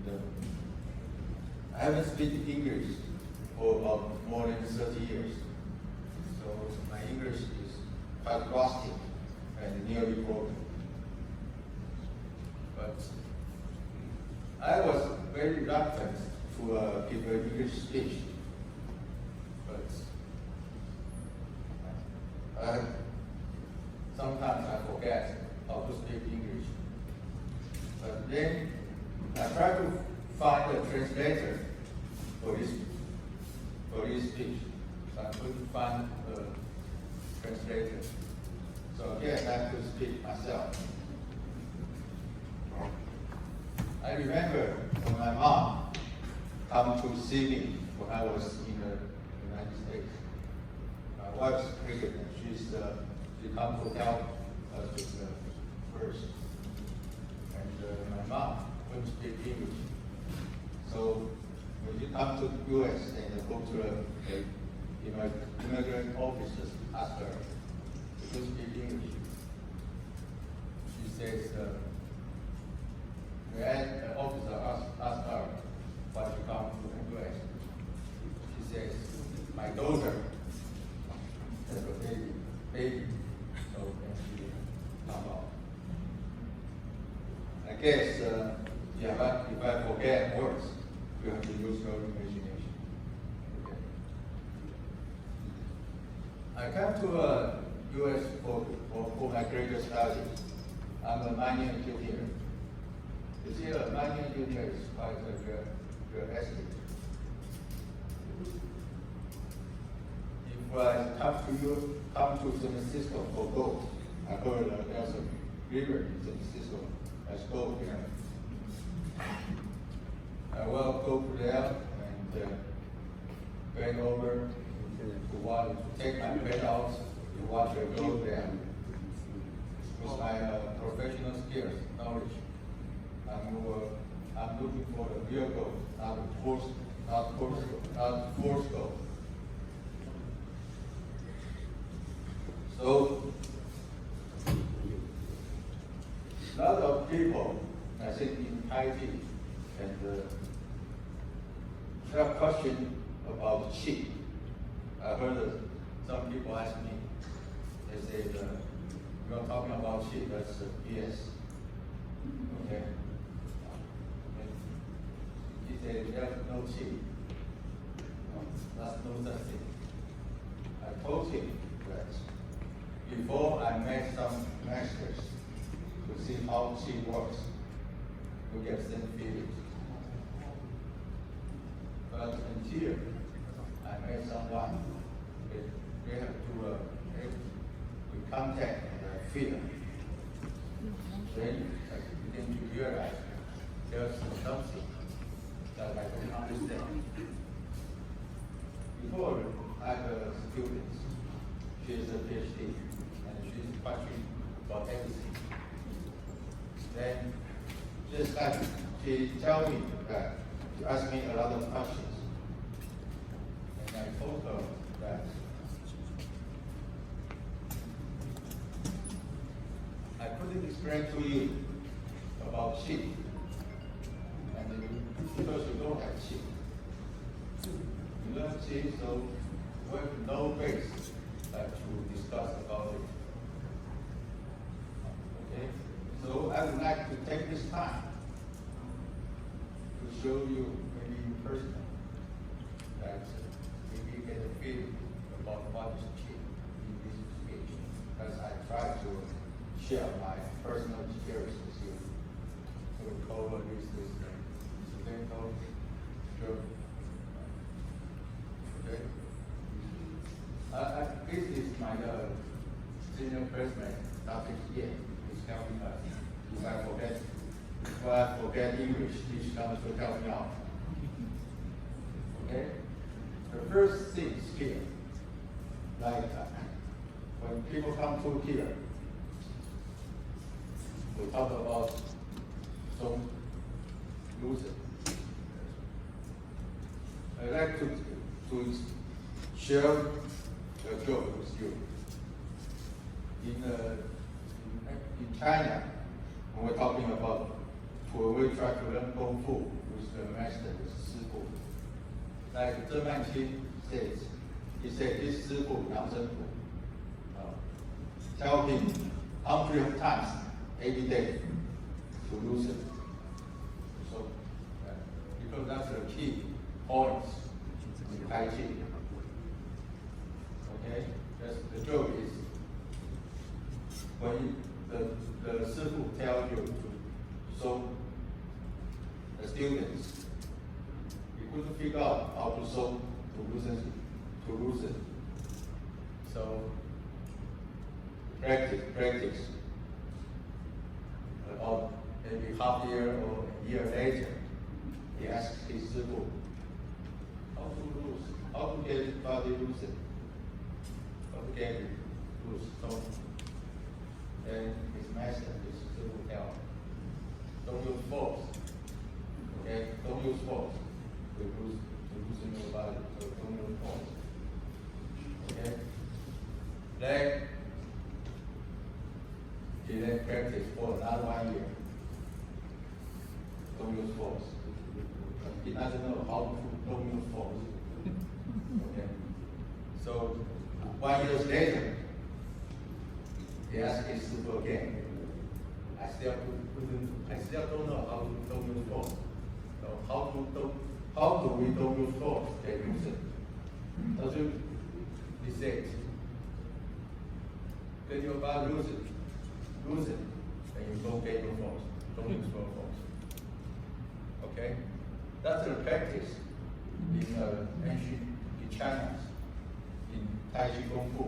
And I haven't speak English for about more than 30 years. So my English is quite rusty and nearly broken. But I was very reluctant to give an English speech. But sometimes I forget how to speak English. But then I try to find a translator for this speech. So I couldn't find a translator. So again, I have to speak myself. I remember when my mom came to see me when I was in the United States. My wife's pregnant. She come to help us with the first. And my mom couldn't speak English. So when you come to the U.S. and go to the immigrant officers, ask her, she couldn't speak English. She says, the officer asked her why she come to the U.S. She says, my daughter has a baby, so then she come out. I guess if I forget words, you have to use your imagination. Okay. I came to U.S. for my greater studies. I'm a mining engineer. You see, a mining engineer is quite a real estate. If I come to San Francisco for gold, I heard there's a river in San Francisco. Let's go here. I will go to there and bend over to take my bed out to watch the gold there. With my professional skills, knowledge, I'm looking for the real gold, not forced gold. So, a lot of people, I think in Taiji, and have question about qi. I heard some people ask me, they say, you're talking about qi, that's BS. Okay? He said, there's no qi. That's no such thing. I told him that before I met some masters to see how qi works, to get same feelings. But until I met someone, they have to contact and feel. Then you begin to realize there's something that I don't understand. Before, I have a student. She is a PhD, and she's questioning about everything. Then, just like she told me that she asked me a lot of questions. And I told her that I couldn't explain to you about qi. And because you don't have qi. You learn qi, so we have no base to discuss about it. Okay? So I would like to take this time to show you, maybe in person, that maybe you get a feeling about what is qi in this speech. As I try to share my personal experience with you. So we cover this incidental journey. Okay? This is my senior president, Dr. Yang, is helping us. If I forget English, he's going to help me out. Okay? The first thing is here. Like when people come to here, we talk about some looseness. I'd like to share a joke with you. In China, when we're talking about when we try to learn Kung Fu with the master, with 师傅. Like Zheng Manqin says, he said his 师傅杨真甫 tell him 100 times every day to loosen. So, because that's the key points in Taiji. Okay, the joke is when the 师傅 tell you to show the students, you couldn't figure out how to show to loosen. So practice. About maybe half year or a year later, he asked his 师傅 how to get his body loosened, how to get it loose. So, and his master, his 师傅 tell him, don't use force. Okay, don't use force to loosen your body. So don't use force. Okay, he then practice for another 1 year. Don't use force. He doesn't know how to don't use force. Okay. So 1 year later, he asked his 师傅 again. I still don't know how to don't use force. So how do we don't use force? Get loosen. So he said, get your body loosen, and you don't get your force. Don't use your force. Okay? That's the practice in ancient China, in Taiji Kung Fu.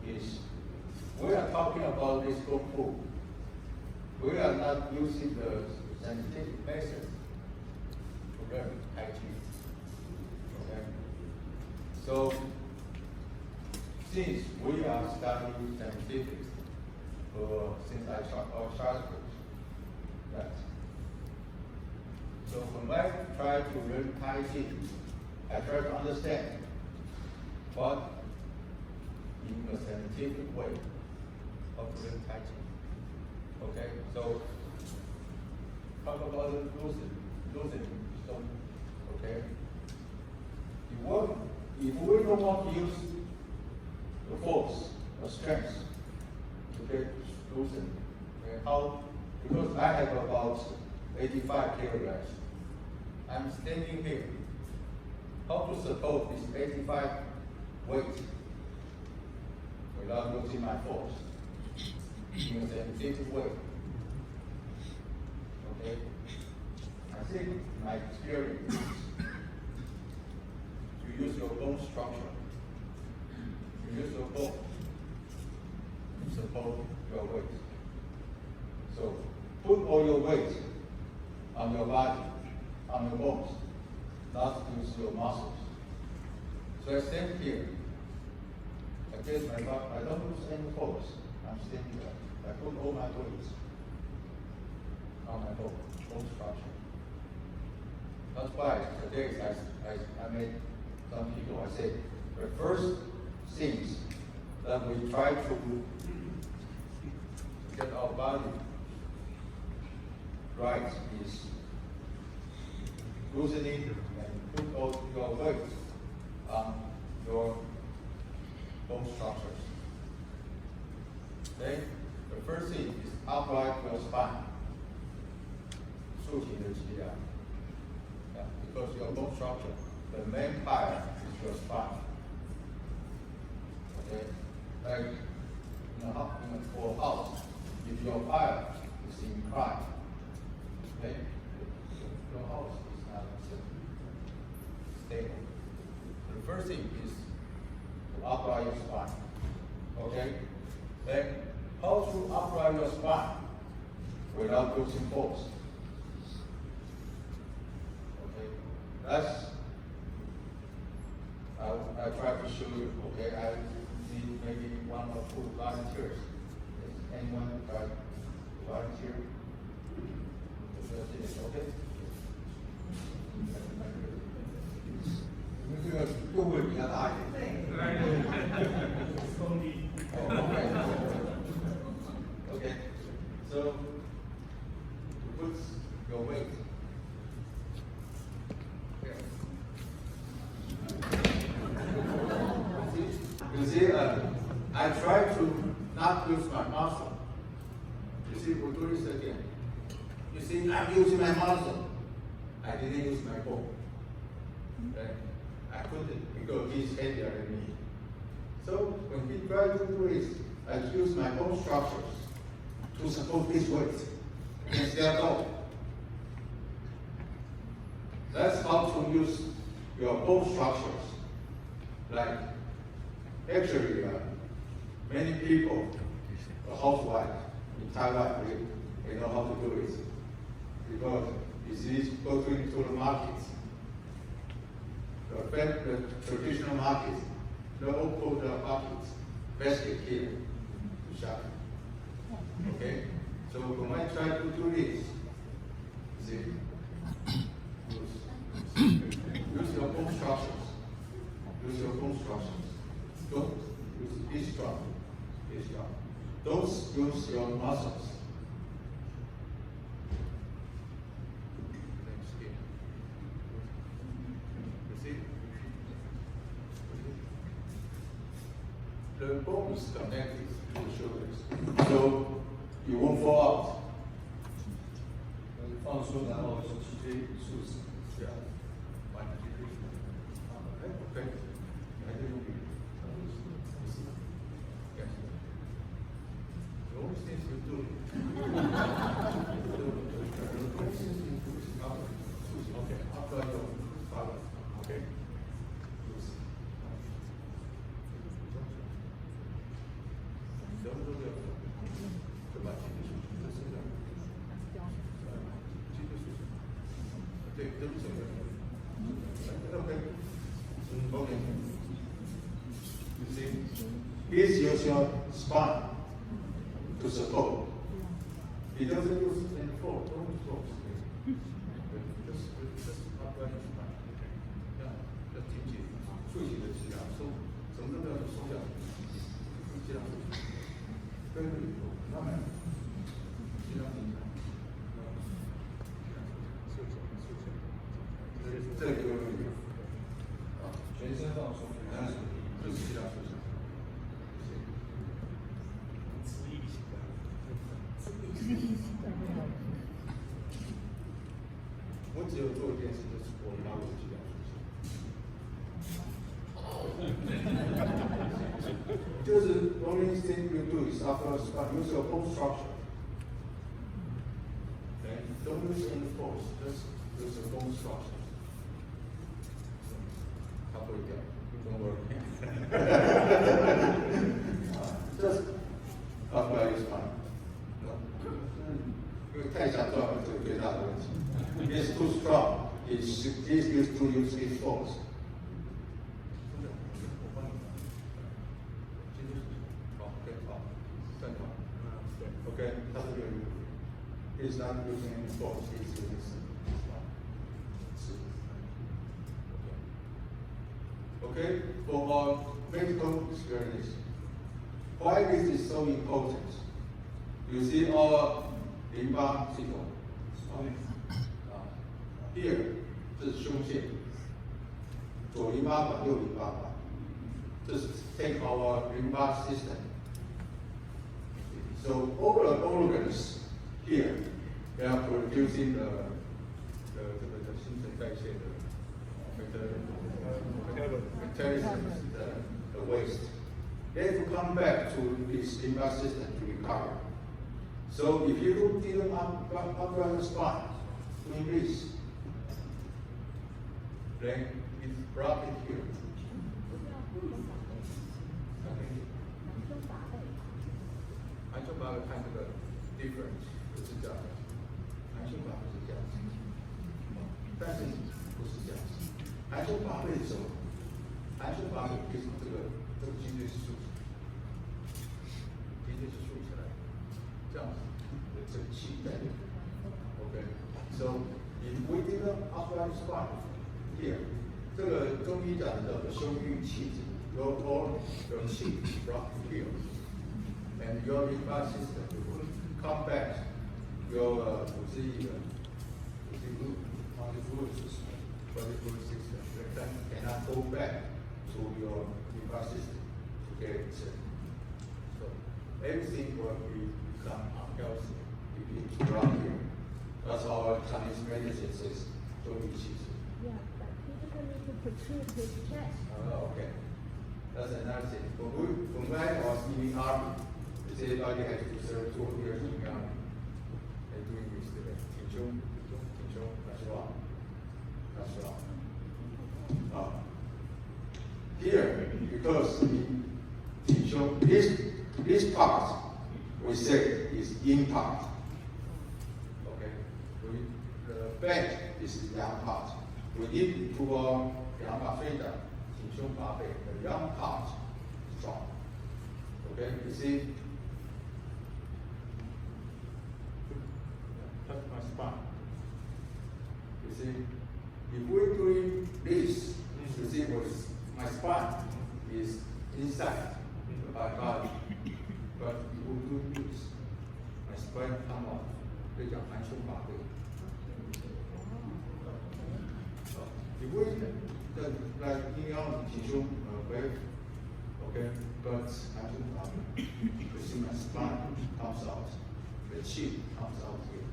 Is we are talking about this Kung Fu. We are not using the scientific method to learn Taiji. Okay? So since we are studying scientific since our childhood, right? So when I try to learn Taiji, I try to understand what in a scientific way how to learn Taiji. Okay, so talk about the loosening. So, okay, if we don't want to use the force or strength to get loosened, okay, how? Because I have about 85 kilograms. I'm standing here. How to support this 85 weight without losing my force in a scientific way? Okay? I think my experience, you use your bone structure. You use your bone to support your weight. So put all your weight on your body, on your bones, not use your muscles. So I stand here. Against my back, I don't use any force. I'm standing there. I put all my weight on my bone structure. That's why today I made some people, I said, the first things that we try to get our body right is loosening and put all your weight on your bone structures. Okay? The first thing is upright your spine. 竖起你的脊梁. Yeah, because your bone structure, the main part is your spine. Okay? Like in a house, if your fire is inclined, okay, your house is not stable. The first thing is to upright your spine. Okay? Then how to upright your spine without losing force? Okay? That's I try to show you. Okay? I need maybe 1 or 2 volunteers. Is anyone try to volunteer? Okay? 这个动会比较大一点。Okay. So put your weight. Okay. You see, I try to not use my muscle. You see, we'll do this again. You see, I'm using my muscle. I didn't use my bone. Okay? I couldn't because he's heavier than me. So when he tried to do this, I use my bone structures to support his weight against their bone. That's how to use your bone structures. Like, actually, many people, a housewife in Taiwan, they know how to do it. Because you see, go into the markets, the traditional markets, they all put their buckets, basket here to shop. Okay? So when I try to do this, see, use your bone structures. Use your bone structures. Don't use, be strong. Be strong. Don't use your muscles. The bone is connected to the shoulders, so you won't fall out. 放松，然后脊椎竖直。这样，把你脊椎竖直。OK，你还在用力。Yes. The only thing you do. Okay, after your father. Okay. Okay. You see, please use your spine to support. He doesn't use any force, don't use force. Just upright your spine. Yeah, just挺紧，竖起的气量，收，什么都不要收下，气量收起，跟着以后慢慢，气量紧张，这个就是全身放松，就是气量收起。我只有做一件事，就是我把我的气量收起。就是 only thing you do is after a squat, use your bone structure. Okay? Don't use any force, just use your bone structure. 他不会掉 ，don't worry. Just upright your spine. 因为太强壮了，这是最大的问题。He's too strong. He's used to use his force. Okay, he's not using any force. He's using okay, for our medical experience, why this is so important? You see our 淋巴系统 here 这是胸腺，左淋巴管、右淋巴管，这是 take our lymph system. So all the organs here, they are producing the 这个叫新陈代谢的 metabolism, the waste. They have to come back to this lymph system to recover. So if you didn't upright the spine, doing this, then it's blocked here. Okay. 韩胸拔看这个 difference 不是这样的，韩胸拔不是这样子，但是不是这样子。韩胸拔为什么？韩胸拔为什么这个脊椎是竖起来？脊椎是竖起来，这样子，这个气在里面。OK， so if we didn't upright spine here， 这个中医讲的叫做胸郁气滞 ，your气 blocked here。And your lymph system will come back your position, body system, that cannot go back to your nervous system to get it. So everything will become unhealthy if it's around here. That's our Chinese medicine says. Yeah, but he doesn't need to protrude his chest. Okay. That's another thing. When I was in the army, they said everybody has to serve 2 years in the army. They're doing this today. That's wrong. That's wrong. Here, because this part we say is in part. Okay? The back is yang part. We need to put our yang part freedom. The young part strong. Okay, you see? Touch my spine. You see? If we're doing this, you see what my spine is inside my body. But if we do this, my spine come out. 这叫含胸拔背。If we like in your tissue, okay, but I do you see my spine comes out, the chi comes out here.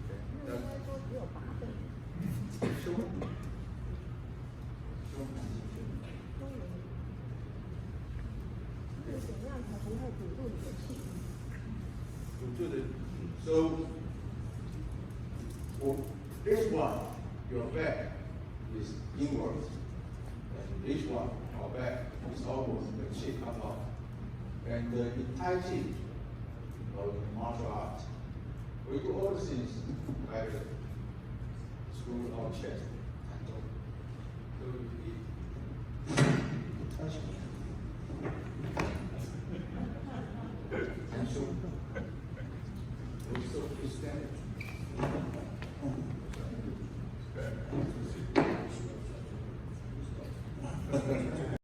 Okay. 那应该说只有拔背。是怎样才不会堵住你的气？ So, this one, your back is inwards, and this one, our back is outwards, the chi comes out. And in Taiji, or in martial arts, we do all the things like screw our chest. So we touch me. And so, we stand